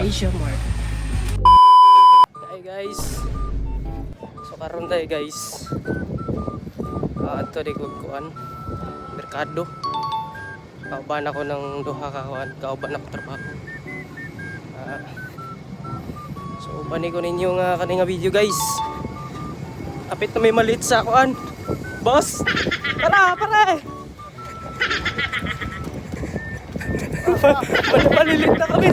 Asia Mart. Hi guys. So karon tayo guys. Ato di ko kuan merkado. Kauban ako ng duha ka kuan, kauban ako trabaho. So bani ko ninyo nga kaning video guys. Kapit na may malit sa kuan. Boss. Tara, pare. Malilit na kami.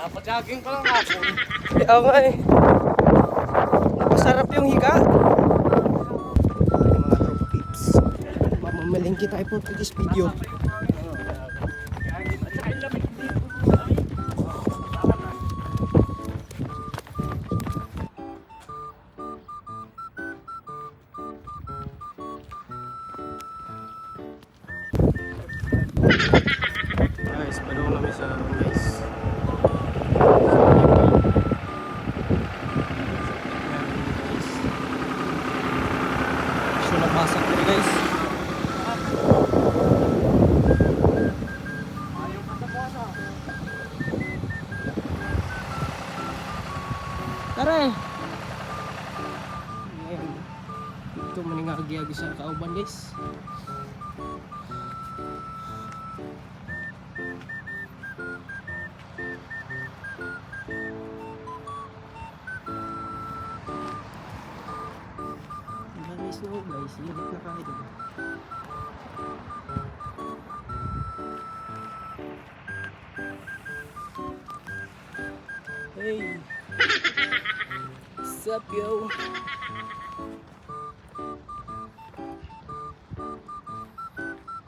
Dapat jogging pa lang ako. Kaya nga eh. Napasarap yung higa. Mga tropa peeps. Mamamalingki tayo po to this video. Guys, padung kami sa guys. So nabasag ko guys. Tara. Ngayon, ito maningagi-agi sa kauban guys. Snow guys, init na kahit ito. Hey! What's up yo?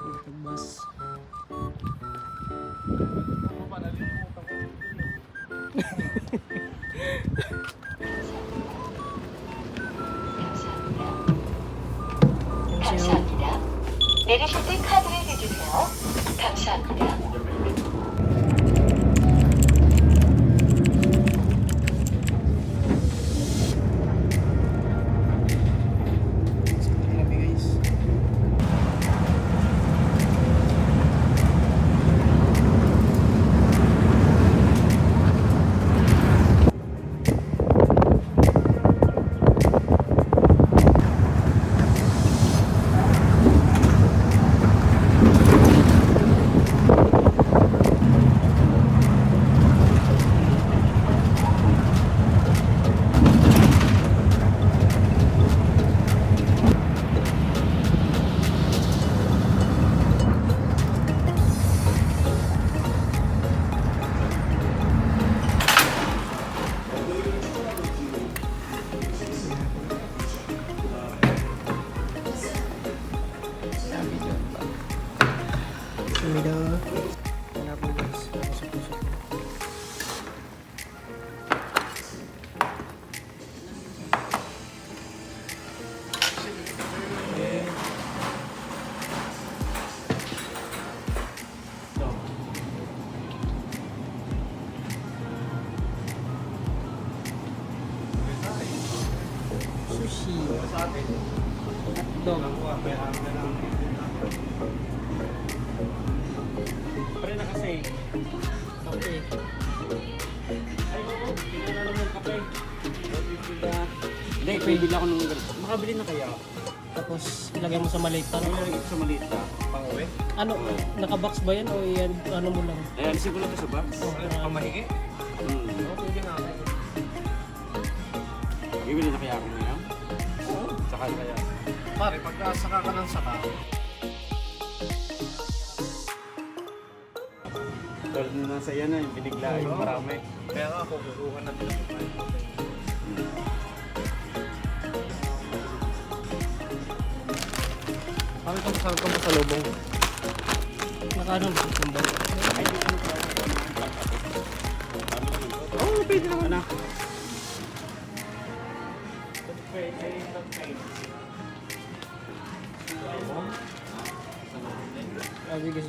Ito bus. 감사합니다. 내리실 때 카드를 대주세요. 감사합니다. Middle. Wala po guys. Pusok-pusok. Sushi. Hotdog. Pare na kasi. Okay. Ay, hindi na naman kape. Hindi, bibili ako ng ganito. Makabili na kaya. Tapos ilagay mo sa malita. Ano yung ito sa maliit na pang-uwi? Ano, naka-box ba yan o yan, ano mo lang? Eh, alisin ko lang ito sa box. Pamahingi? Okay, din ako. Bibili na kaya ako ngayon? Oo. Saka kaya. Pare, pagka saka ka ng saka. Tulad na nasa yan na, yung binigla yung marami. Kaya nga ako, kukuha na din ako. Parang kung saan ka masalubong. Nakano ba itong ba? Oo, pwede naman na. Sabi guys,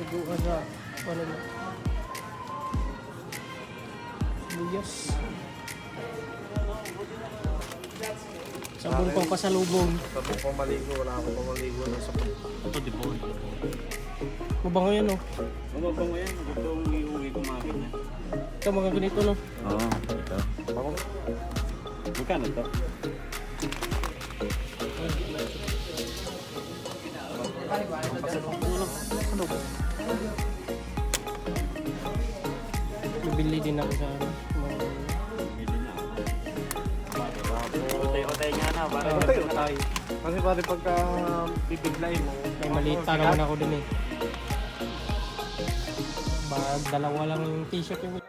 Nag-uwa sa ano na. Buyos. Sabon pang pasalubong. Sabon pang maligo, wala akong pang maligo na sabon. Ito di ba? Mabango yan, no? Mabango yan. Gustong iuwi ko mga ganyan. Ito, mga ganito, no? Oo, ito. Bango. Magkano ito? Bibili din ako sa ano. Utay-utay nga na. Utay-utay. Kasi pare pagka bibiglay mo. May maliit pa naman ako din eh. Bag, dalawa lang yung t-shirt yung...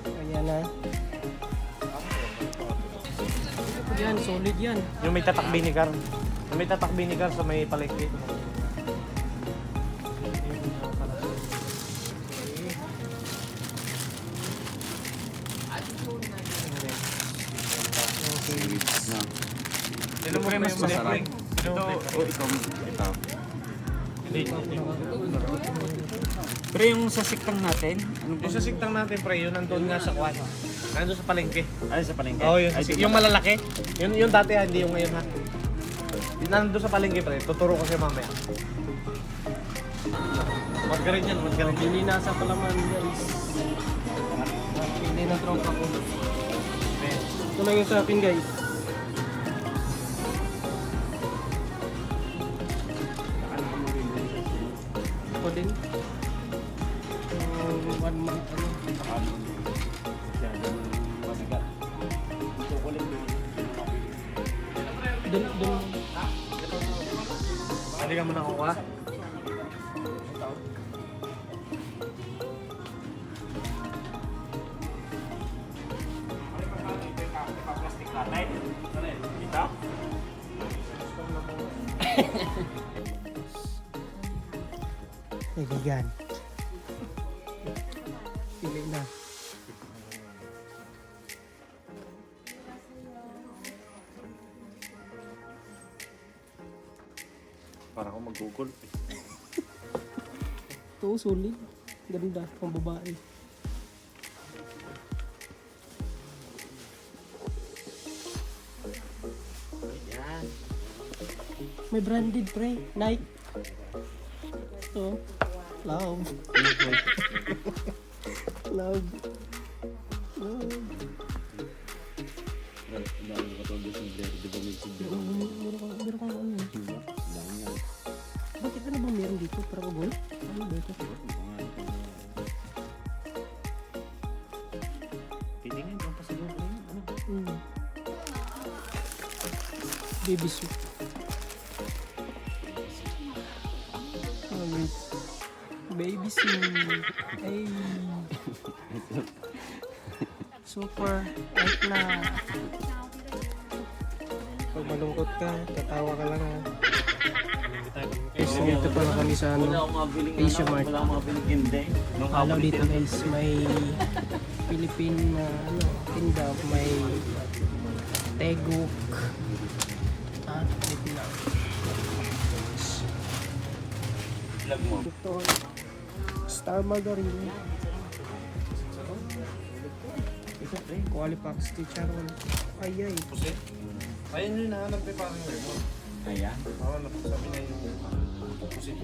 Ayan na. Yan, solid yan. Yung may tatak vinegar. Yung may tatak vinegar sa may palengke. Sino mo mas masarap? Ito, ito. Pero yung sa siktang natin, Yung sa siktang natin, pre, yun nandun nga sa kwan. Nandun sa palengke. ay sa palengke. Oo, yun. Yung malalaki. Yung dati, hindi yung ngayon ha. Yung nandun sa palengke, pre. Tuturo ko siya mamaya. Margarin yan, margarin. Pili nasa palaman guys. Pili na tropa ko. Ito lang yung sa akin guys. Ako din. 1 month ano. Dun. Hindi ka muna kukuha. Kaibigan. Pili na. Para ako mag-google. Ito, solid. Ganda, pang babae. May branded pre, Nike. Ito, love. Love. Love. Meron kang ano eh. Bakit ano ba meron dito? Para ka boy? Ano ba ito? Pili nga, yung pasiguro ko yun. Ano? Baby suit. Oh, wait. Baby suit. Ay. Super. Like na. Pag malungkot ka, tatawa ka lang ha. Guys, dito pala kami sa ano, Asia Mart. Wala akong mabiling hindi. Nung Alaw dito guys, may Philippine na ano, tinda, may teguk. Dito lang. vlog mo. Ito, Star Margarine. Ito, Qualipax Chicharron. Ay. Ayun yung nahanap ni parang Raymond. Ayan. Oo, sabi niya yung pusit.